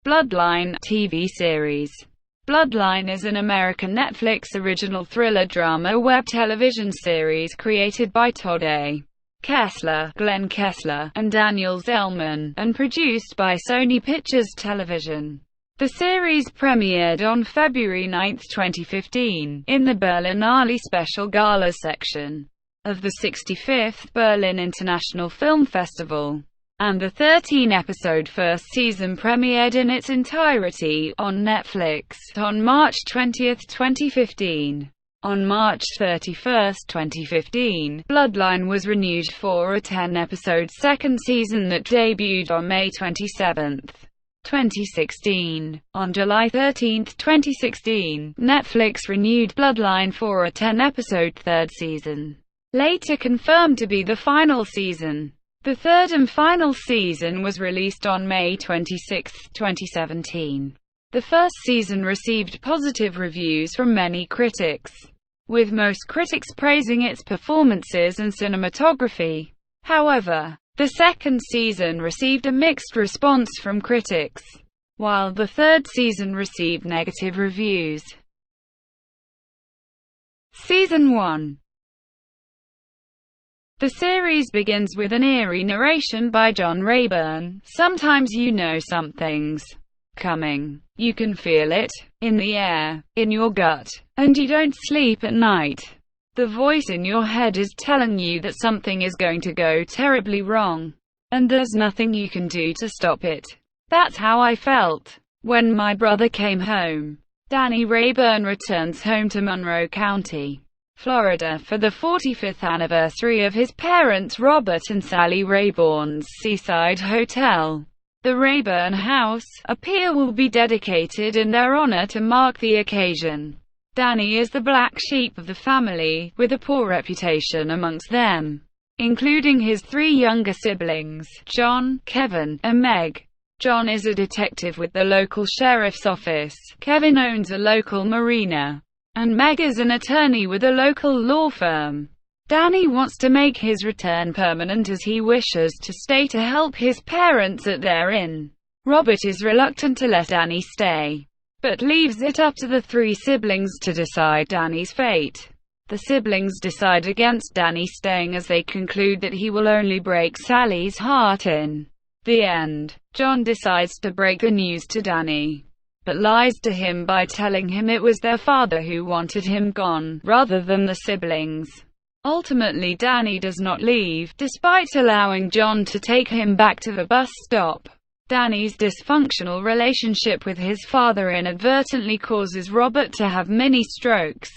Bloodline TV series. Bloodline is an American Netflix original thriller-drama web television series created by Todd A. Kessler, Glenn Kessler, and Daniel Zelman, and produced by Sony Pictures Television. The series premiered on February 9, 2015, in the Berlinale Special Galas section of the 65th Berlin International Film Festival, and the 13-episode first season premiered in its entirety on Netflix on March 20, 2015. On March 31, 2015, Bloodline was renewed for a 10-episode second season that debuted on May 27, 2016. On July 13, 2016, Netflix renewed Bloodline for a 10-episode third season, later confirmed to be the final season. The third and final season was released on May 26, 2017. The first season received positive reviews from many critics, with most critics praising its performances and cinematography. However, the second season received a mixed response from critics, while the third season received negative reviews. Season 1. The series begins with an eerie narration by John Rayburn. Sometimes you know something's coming. You can feel it, in the air, in your gut, and you don't sleep at night. The voice in your head is telling you that something is going to go terribly wrong, and there's nothing you can do to stop it. That's how I felt when my brother came home. Danny Rayburn returns home to Monroe County, Florida, for the 45th anniversary of his parents Robert and Sally Rayburn's seaside hotel, the Rayburn House. A pier will be dedicated in their honor to mark the occasion. Danny is the black sheep of the family, with a poor reputation amongst them, including his three younger siblings, John, Kevin, and Meg. John is a detective with the local sheriff's office, Kevin owns a local marina, and Meg is an attorney with a local law firm. Danny wants to make his return permanent as he wishes to stay to help his parents at their inn. Robert is reluctant to let Danny stay, but leaves it up to the three siblings to decide Danny's fate. The siblings decide against Danny staying as they conclude that he will only break Sally's heart in the end. John decides to break the news to Danny, but lies to him by telling him it was their father who wanted him gone, rather than the siblings. Ultimately, Danny does not leave, despite allowing John to take him back to the bus stop. Danny's dysfunctional relationship with his father inadvertently causes Robert to have many strokes,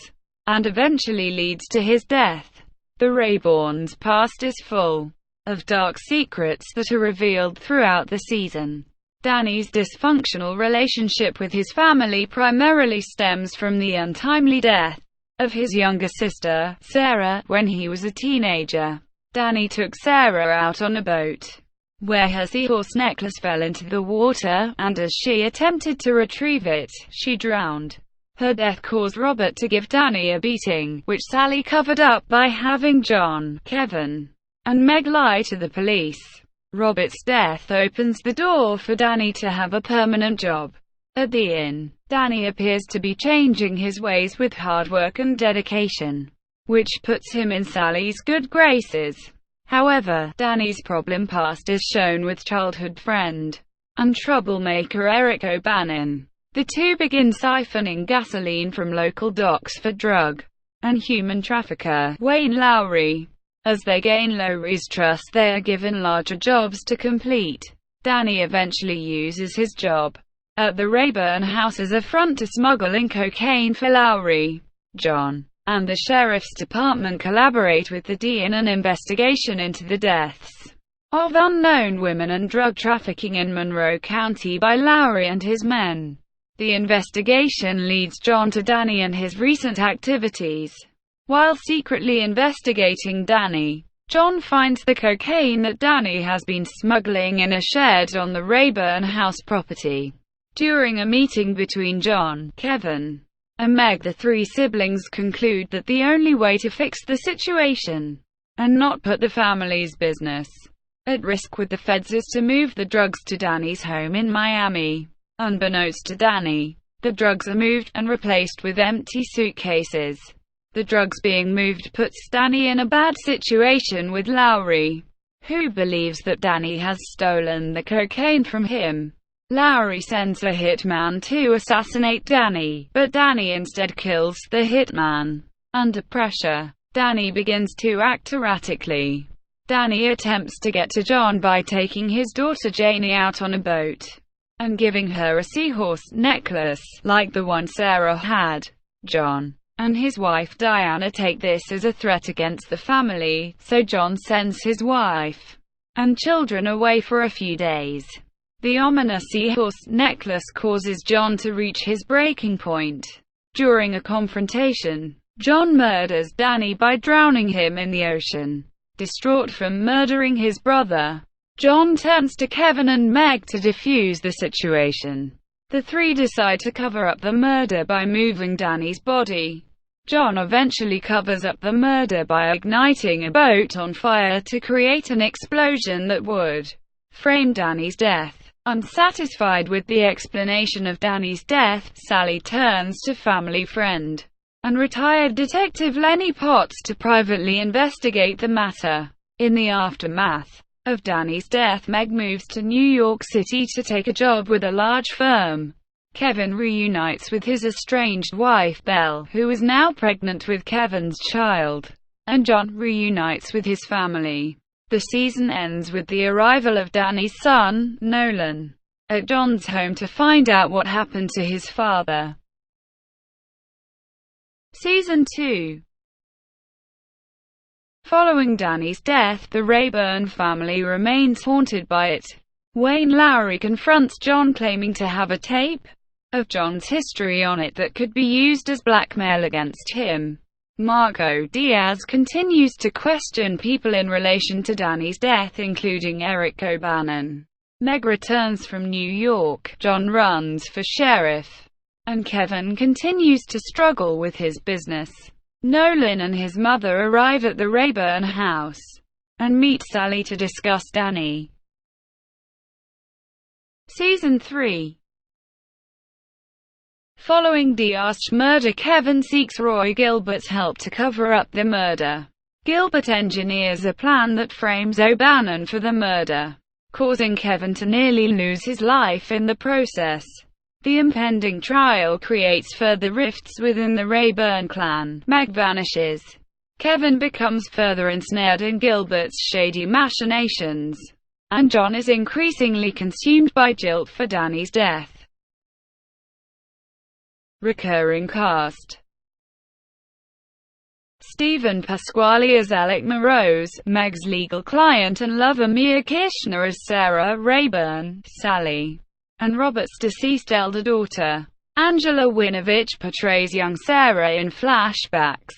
and eventually leads to his death. The Rayburns' past is full of dark secrets that are revealed throughout the season. Danny's dysfunctional relationship with his family primarily stems from the untimely death of his younger sister, Sarah, when he was a teenager. Danny took Sarah out on a boat, where her seahorse necklace fell into the water, and as she attempted to retrieve it, she drowned. Her death caused Robert to give Danny a beating, which Sally covered up by having John, Kevin, and Meg lie to the police. Robert's death opens the door for Danny to have a permanent job at the inn. Danny appears to be changing his ways with hard work and dedication, which puts him in Sally's good graces. However, Danny's problem past is shown with childhood friend and troublemaker Eric O'Bannon. The two begin siphoning gasoline from local docks for drug and human trafficker Wayne Lowry. As they gain Lowry's trust, they are given larger jobs to complete. Danny eventually uses his job at the Rayburn house as a front to smuggle in cocaine for Lowry. John and the sheriff's department collaborate with the D in an investigation into the deaths of unknown women and drug trafficking in Monroe County by Lowry and his men. The investigation leads John to Danny and his recent activities. While secretly investigating Danny, John finds the cocaine that Danny has been smuggling in a shed on the Rayburn house property. During a meeting between John, Kevin, and Meg, the three siblings conclude that the only way to fix the situation, and not put the family's business at risk with the feds, is to move the drugs to Danny's home in Miami. Unbeknownst to Danny, the drugs are moved and replaced with empty suitcases. The drugs being moved puts Danny in a bad situation with Lowry, who believes that Danny has stolen the cocaine from him. Lowry sends a hitman to assassinate Danny, but Danny instead kills the hitman. Under pressure, Danny begins to act erratically. Danny attempts to get to John by taking his daughter Janie out on a boat and giving her a seahorse necklace, like the one Sarah had. John and his wife Diana take this as a threat against the family, so John sends his wife and children away for a few days. The ominous seahorse necklace causes John to reach his breaking point. During a confrontation, John murders Danny by drowning him in the ocean. Distraught from murdering his brother, John turns to Kevin and Meg to defuse the situation. The three decide to cover up the murder by moving Danny's body. John eventually covers up the murder by igniting a boat on fire to create an explosion that would frame Danny's death. Unsatisfied with the explanation of Danny's death, Sally turns to family friend and retired detective Lenny Potts to privately investigate the matter. In the aftermath of Danny's death, Meg moves to New York City to take a job with a large firm. Kevin reunites with his estranged wife Belle, who is now pregnant with Kevin's child, and John reunites with his family. The season ends with the arrival of Danny's son, Nolan, at John's home to find out what happened to his father. Season 2. Following Danny's death, the Rayburn family remains haunted by it. Wayne Lowry confronts John, claiming to have a tape of John's history on it that could be used as blackmail against him. Marco Diaz continues to question people in relation to Danny's death, including Eric O'Bannon. Meg returns from New York, John runs for sheriff, and Kevin continues to struggle with his business. Nolan and his mother arrive at the Rayburn house and meet Sally to discuss Danny. Season 3. Following Diaz's murder, Kevin seeks Roy Gilbert's help to cover up the murder. Gilbert engineers a plan that frames O'Bannon for the murder, causing Kevin to nearly lose his life in the process. The impending trial creates further rifts within the Rayburn clan. Meg vanishes. Kevin becomes further ensnared in Gilbert's shady machinations, and John is increasingly consumed by guilt for Danny's death. Recurring cast: Stephen Pasquale as Alec Morose, Meg's legal client and lover; Mia Kirshner as Sarah Rayburn, Sally, and Robert's deceased elder daughter. Angela Winovich portrays young Sarah in flashbacks.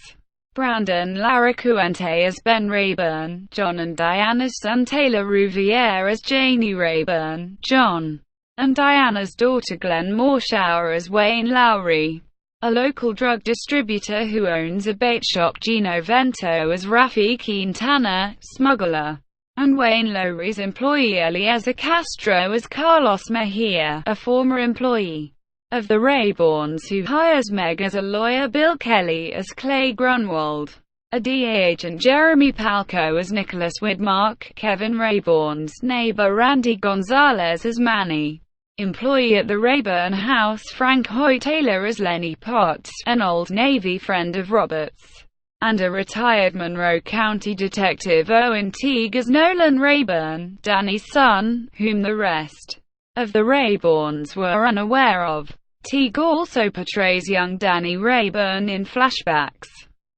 Brandon Laracuente as Ben Rayburn, John and Diana's son; Taylor Rouvier as Janie Rayburn, John and Diana's daughter; Glenn Morshower as Wayne Lowry, a local drug distributor who owns a bait shop; Gino Vento as Rafi Quintana, smuggler; and Wayne Lowry's employee Eliezer Castro as Carlos Mejia, a former employee of the Rayburns who hires Meg as a lawyer; Bill Kelly as Clay Grunwald, a DA agent; Jeremy Palco as Nicholas Widmark, Kevin Rayburn's neighbor; Randy Gonzalez as Manny, employee at the Rayburn house; Frank Hoyt Taylor as Lenny Potts, an old Navy friend of Roberts, and a retired Monroe County detective; Owen Teague as Nolan Rayburn, Danny's son, whom the rest of the Rayburns were unaware of. Teague also portrays young Danny Rayburn in flashbacks.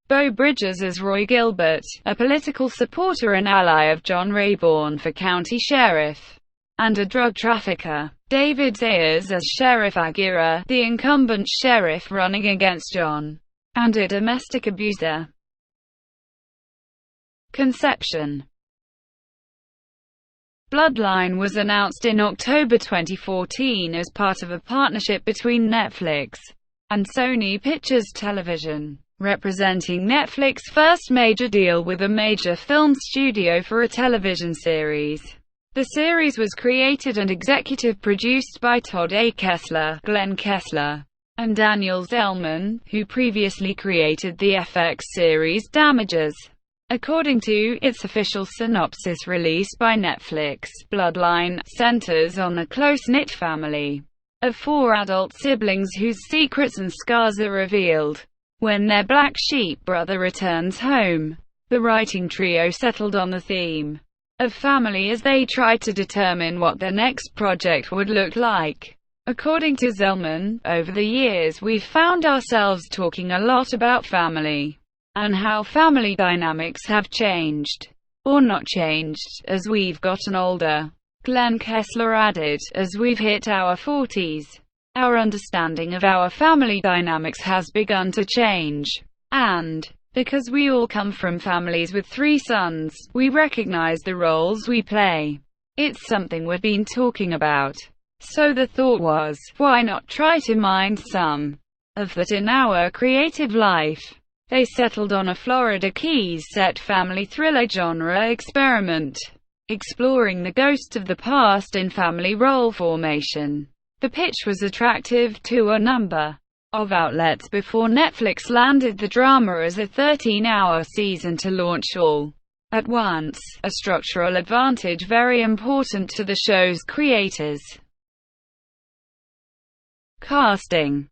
Beau Bridges as Roy Gilbert, a political supporter and ally of John Rayburn for county sheriff, and a drug trafficker. David Sayers as Sheriff Aguirre, the incumbent sheriff running against John, and a domestic abuser. Conception: Bloodline was announced in October 2014 as part of a partnership between Netflix and Sony Pictures Television, representing Netflix's first major deal with a major film studio for a television series. The series was created and executive produced by Todd A. Kessler, Glenn Kessler, and Daniel Zelman, who previously created the FX series Damages. According to its official synopsis released by Netflix, Bloodline centers on a close-knit family of 4 adult siblings whose secrets and scars are revealed when their black sheep brother returns home. The writing trio settled on the theme of family as they tried to determine what their next project would look like. According to Zelman, over the years we've found ourselves talking a lot about family, and how family dynamics have changed, or not changed, as we've gotten older. Glenn Kessler added, as we've hit our 40s, our understanding of our family dynamics has begun to change. And because we all come from families with 3 sons, we recognize the roles we play. It's something we've been talking about. So the thought was, why not try to mine some of that in our creative life? They settled on a Florida Keys set family thriller genre experiment, exploring the ghosts of the past in family role formation. The pitch was attractive to a number of outlets before Netflix landed the drama as a 13-hour season to launch all at once, a structural advantage very important to the show's creators. Casting.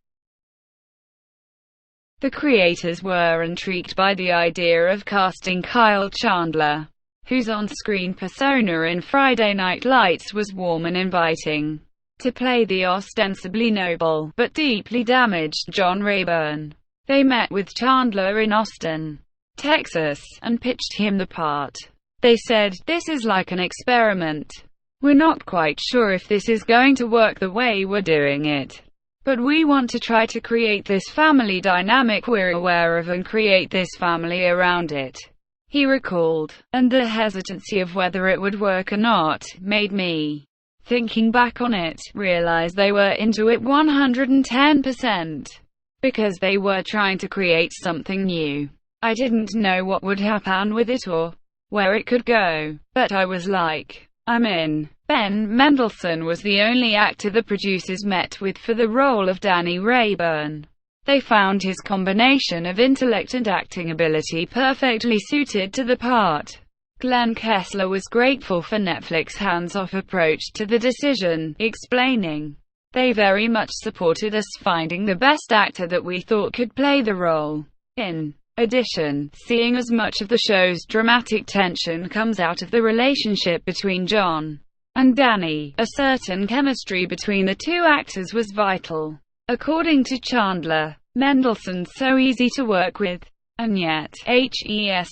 The creators were intrigued by the idea of casting Kyle Chandler, whose on-screen persona in Friday Night Lights was warm and inviting, to play the ostensibly noble, but deeply damaged John Rayburn. They met with Chandler in Austin, Texas, and pitched him the part. They said, "This is like an experiment. We're not quite sure if this is going to work the way we're doing it, but we want to try to create this family dynamic we're aware of and create this family around it," he recalled. And the hesitancy of whether it would work or not made me, thinking back on it, realize they were into it 110%. Because they were trying to create something new. I didn't know what would happen with it or where it could go, but I was like, I'm in. Ben Mendelsohn was the only actor the producers met with for the role of Danny Rayburn. They found his combination of intellect and acting ability perfectly suited to the part. Glenn Kessler was grateful for Netflix's hands-off approach to the decision, explaining, "They very much supported us finding the best actor that we thought could play the role. In addition, seeing as much of the show's dramatic tension comes out of the relationship between John and Danny, a certain chemistry between the 2 actors was vital." According to Chandler, Mendelsohn's so easy to work with, and yet,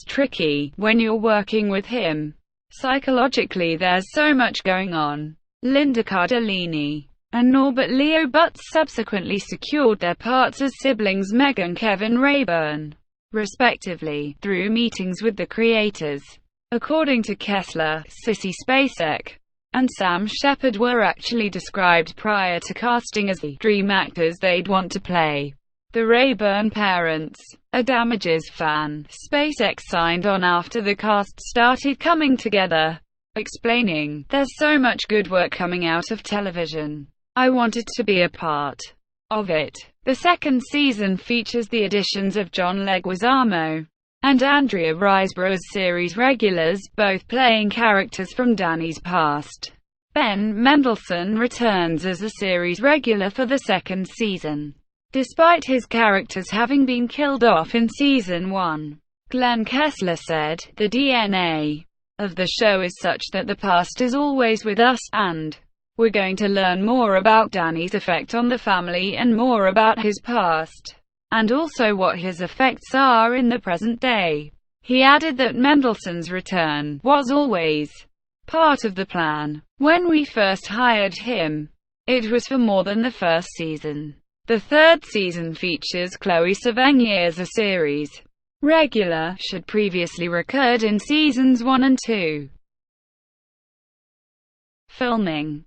tricky, when you're working with him. Psychologically there's so much going on. Linda Cardellini and Norbert Leo Butz subsequently secured their parts as siblings Meg and Kevin Rayburn, respectively, through meetings with the creators. According to Kessler, Sissy Spacek and Sam Shepard were actually described prior to casting as the dream actors they'd want to play the Rayburn parents. A Damages fan, Spacek signed on after the cast started coming together, explaining, "There's so much good work coming out of television. I wanted to be a part of it." The second season features the additions of John Leguizamo and Andrea Riseborough as series regulars, both playing characters from Danny's past. Ben Mendelsohn returns as a series regular for the second season, despite his characters having been killed off in season 1. Glenn Kessler said, "The DNA of the show is such that the past is always with us, and we're going to learn more about Danny's effect on the family and more about his past, and also what his effects are in the present day." He added that Mendelsohn's return was always part of the plan. When we first hired him, it was for more than the first season. The third season features Chloe Sevigny as a series regular, should previously recurred in seasons 1 and 2. Filming.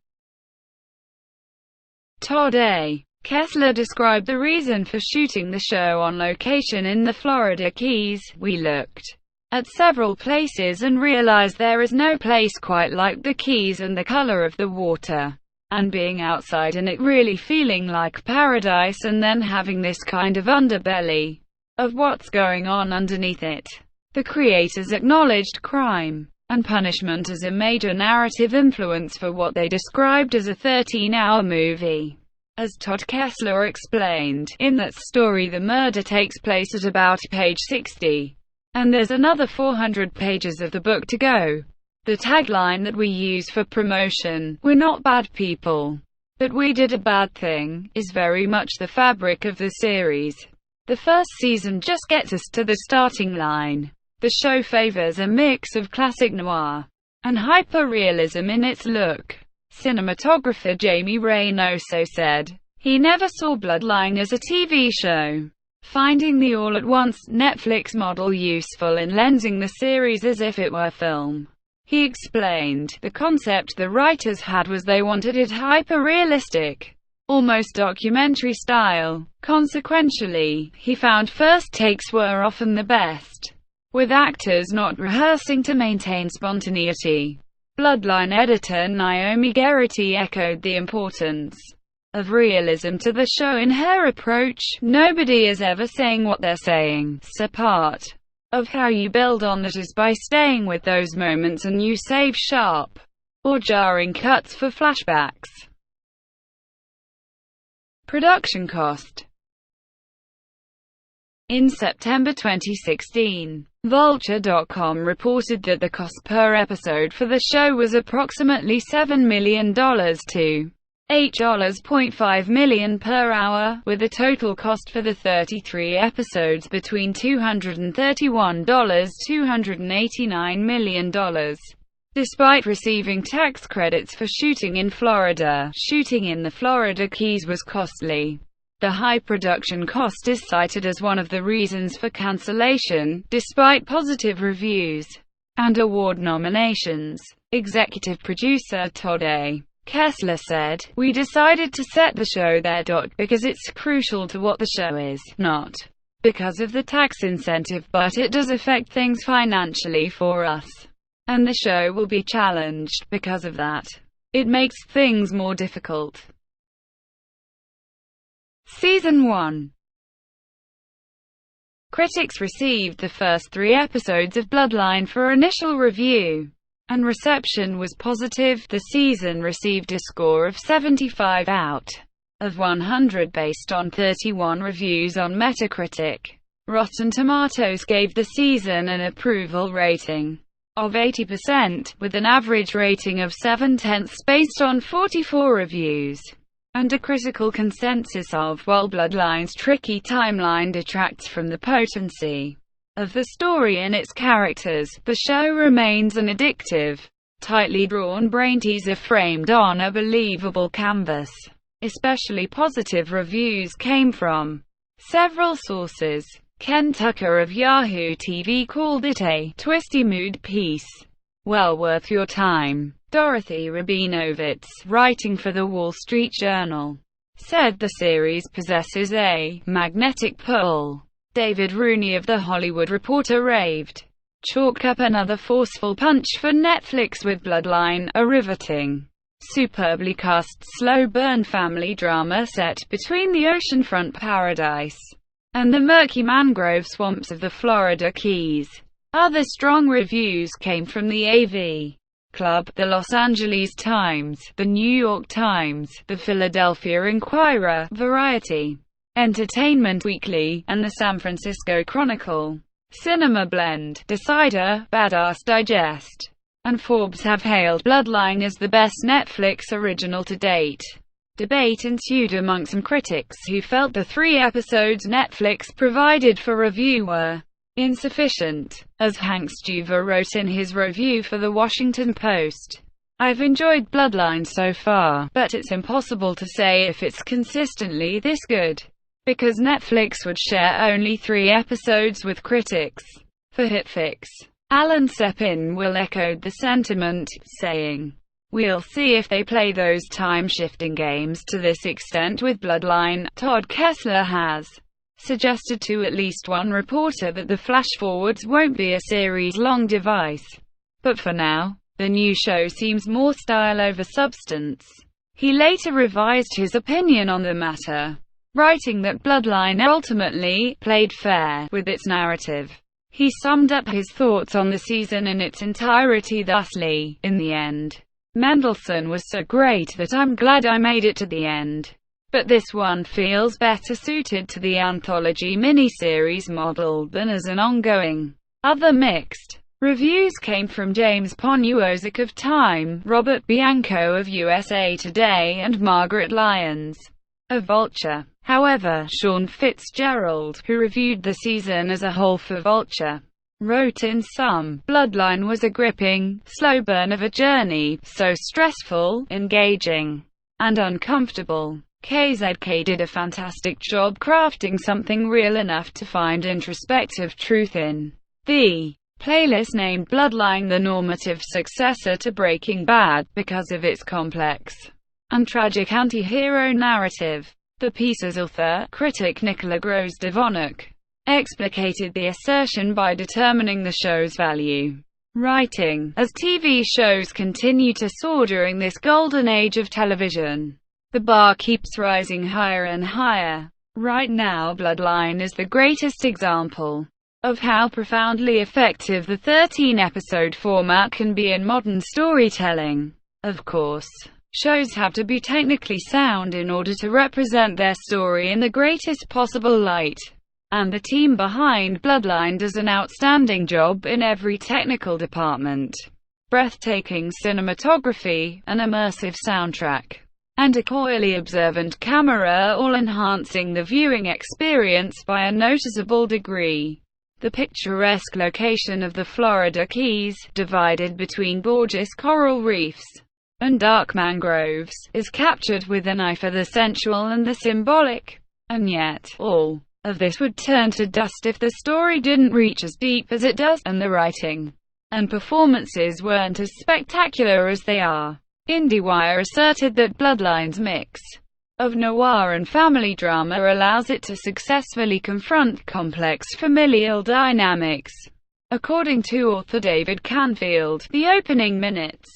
Todd A. Kessler described the reason for shooting the show on location in the Florida Keys. "We looked at several places and realized there is no place quite like the Keys and the color of the water, and being outside and it really feeling like paradise, and then having this kind of underbelly of what's going on underneath it. The creators acknowledged crime and punishment as a major narrative influence for what they described as a 13-hour movie. As Todd Kessler explained, in that story the murder takes place at about page 60. And there's another 400 pages of the book to go. The tagline that we use for promotion, "We're not bad people, but we did a bad thing," is very much the fabric of the series. The first season just gets us to the starting line. The show favors a mix of classic noir and hyper-realism in its look. Cinematographer Jamie Reynoso said he never saw Bloodline as a TV show, finding the all-at-once Netflix model useful in lensing the series as if it were film. He explained, the concept the writers had was they wanted it hyper-realistic, almost documentary style. Consequentially, he found first takes were often the best, with actors not rehearsing to maintain spontaneity. Bloodline editor Naomi Geraghty echoed the importance of realism to the show in her approach. "Nobody is ever saying what they're saying, so part of how you build on that is by staying with those moments, and you save sharp or jarring cuts for flashbacks." Production cost. In September 2016, Vulture.com reported that the cost per episode for the show was approximately $7 million to $8.5 million per hour, with a total cost for the 33 episodes between $231 to $289 million. Despite receiving tax credits for shooting in Florida, shooting in the Florida Keys was costly. The high production cost is cited as one of the reasons for cancellation, despite positive reviews and award nominations. Executive producer Todd A. Kessler said, "We decided to set the show there. Because it's crucial to what the show is, not because of the tax incentive, but it does affect things financially for us. And the show will be challenged because of that. It makes things more difficult." Season 1. Critics received the first 3 episodes of Bloodline for initial review, and reception was positive. The season received a score of 75 out of 100 based on 31 reviews on Metacritic. Rotten Tomatoes gave the season an approval rating of 80%, with an average rating of 7/10 based on 44 reviews, and a critical consensus of, while Bloodline's tricky timeline detracts from the potency of the story and its characters, the show remains an addictive, tightly drawn brain-teaser framed on a believable canvas. Especially positive reviews came from several sources. Ken Tucker of Yahoo TV called it a twisty mood piece, well worth your time. Dorothy Rabinovitz, writing for The Wall Street Journal, said the series possesses a magnetic pull. David Rooney of The Hollywood Reporter raved, "Chalk up another forceful punch for Netflix with Bloodline, a riveting, superbly cast slow-burn family drama set between the oceanfront paradise and the murky mangrove swamps of the Florida Keys." Other strong reviews came from the AV Club, the Los Angeles Times, the New York Times, the Philadelphia Inquirer, Variety, Entertainment Weekly, and the San Francisco Chronicle. Cinema Blend, Decider, Badass Digest, and Forbes have hailed Bloodline as the best Netflix original to date. Debate ensued among some critics who felt the 3 episodes Netflix provided for review were insufficient. As Hank Stuver wrote in his review for The Washington Post, "I've enjoyed Bloodline so far, but it's impossible to say if it's consistently this good, because Netflix would share only 3 episodes with critics." For HitFix, Alan Sepinwall echoed the sentiment, saying, "We'll see if they play those time-shifting games to this extent with Bloodline." Todd Kessler has suggested to at least one reporter that the flash-forwards won't be a series-long device. But for now, the new show seems more style over substance. He later revised his opinion on the matter, writing that Bloodline ultimately played fair with its narrative. He summed up his thoughts on the season in its entirety thusly: "In the end, Mendelsohn was so great that I'm glad I made it to the end. But this one feels better suited to the anthology miniseries model than as an ongoing." Other mixed reviews came from James Poniewozik of Time, Robert Bianco of USA Today, and Margaret Lyons of Vulture. However, Sean Fitzgerald, who reviewed the season as a whole for Vulture, wrote, "In sum, Bloodline was a gripping, slow burn of a journey, so stressful, engaging, and uncomfortable. KZK did a fantastic job crafting something real enough to find introspective truth in." The playlist named Bloodline the normative successor to Breaking Bad, because of its complex and tragic anti-hero narrative. The piece's author, critic Nicola Gross-Devonuk, explicated the assertion by determining the show's value, writing, "As TV shows continue to soar during this golden age of television, the bar keeps rising higher and higher. Right now, Bloodline is the greatest example of how profoundly effective the 13-episode format can be in modern storytelling. Of course, shows have to be technically sound in order to represent their story in the greatest possible light. And the team behind Bloodline does an outstanding job in every technical department. Breathtaking cinematography, an immersive soundtrack, and a coyly observant camera, all enhancing the viewing experience by a noticeable degree. The picturesque location of the Florida Keys, divided between gorgeous coral reefs and dark mangroves, is captured with an eye for the sensual and the symbolic. And yet, all of this would turn to dust if the story didn't reach as deep as it does, and the writing and performances weren't as spectacular as they are." IndieWire asserted that Bloodline's mix of noir and family drama allows it to successfully confront complex familial dynamics. According to author David Canfield, the opening minutes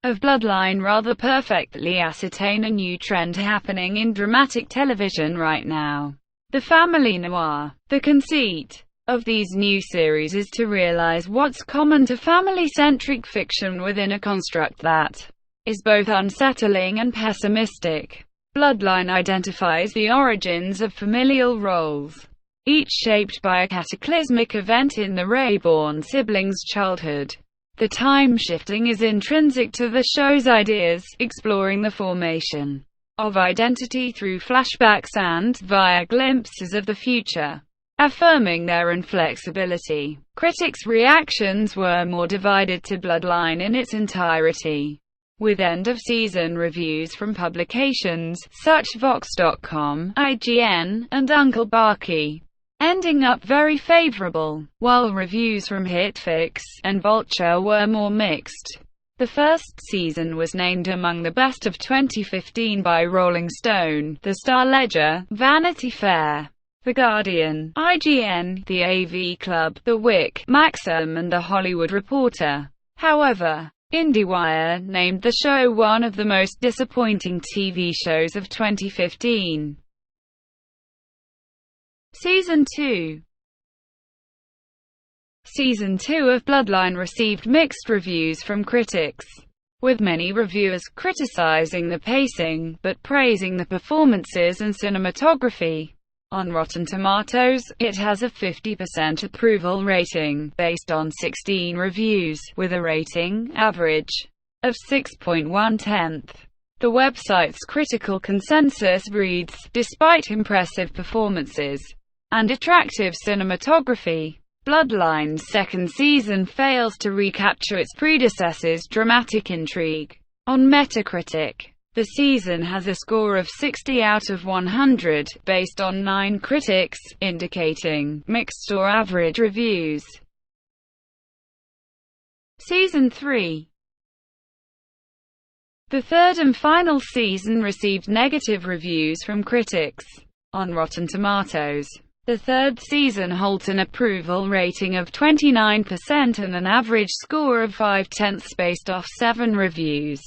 of Bloodline rather perfectly ascertain a new trend happening in dramatic television right now: the family noir. The conceit of these new series is to realize what's common to family-centric fiction within a construct that is both unsettling and pessimistic. Bloodline identifies the origins of familial roles, each shaped by a cataclysmic event in the Rayborn siblings' childhood. The time shifting is intrinsic to the show's ideas, exploring the formation of identity through flashbacks and via glimpses of the future, affirming their inflexibility. Critics' reactions were more divided to Bloodline in its entirety, with end-of-season reviews from publications such Vox.com, IGN, and Uncle Barky ending up very favorable, while reviews from HitFix and Vulture were more mixed. The first season was named among the best of 2015 by Rolling Stone, The Star-Ledger, Vanity Fair, The Guardian, IGN, The AV Club, The Wick, Maxim, and The Hollywood Reporter. However, IndieWire named the show one of the most disappointing TV shows of 2015. Season 2. Season 2 of Bloodline received mixed reviews from critics, with many reviewers criticizing the pacing, but praising the performances and cinematography. On Rotten Tomatoes, it has a 50% approval rating, based on 16 reviews, with a rating average of 6.1. The website's critical consensus reads, "Despite impressive performances and attractive cinematography, Bloodline's second season fails to recapture its predecessor's dramatic intrigue." On Metacritic, the season has a score of 60 out of 100, based on 9 critics, indicating mixed or average reviews. Season 3. The third and final season received negative reviews from critics. On Rotten Tomatoes, The third season holds an approval rating of 29% and an average score of 5/10 based off 7 reviews.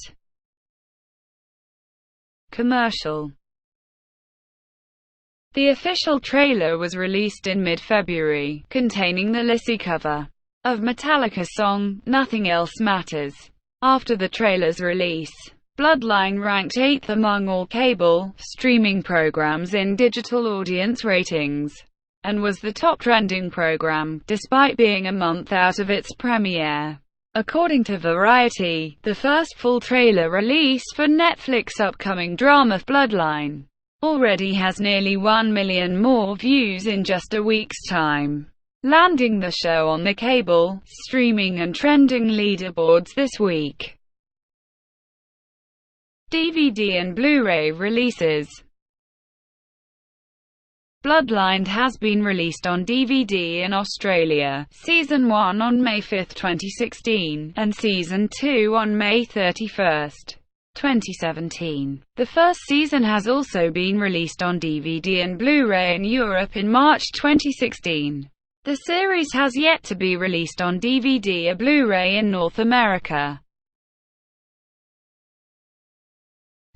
Commercial. The official trailer was released in mid-February, containing the Lissy cover of Metallica's song, Nothing Else Matters. After the trailer's release, Bloodline ranked 8th among all cable streaming programs in digital audience ratings, and was the top trending program, despite being a month out of its premiere. According to Variety, the first full trailer release for Netflix's upcoming drama Bloodline already has nearly 1 million more views in just a week's time, landing the show on the cable, streaming and trending leaderboards this week. DVD and Blu-ray releases. Bloodline has been released on DVD in Australia, Season 1 on May 5, 2016, and Season 2 on May 31, 2017. The first season has also been released on DVD and Blu-ray in Europe in March 2016. The series has yet to be released on DVD or Blu-ray in North America.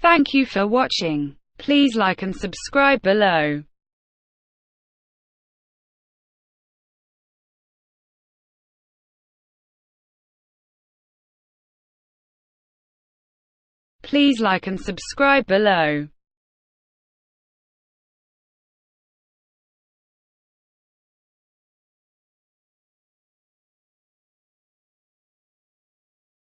Thank you for watching. Please like and subscribe below. Please like and subscribe below.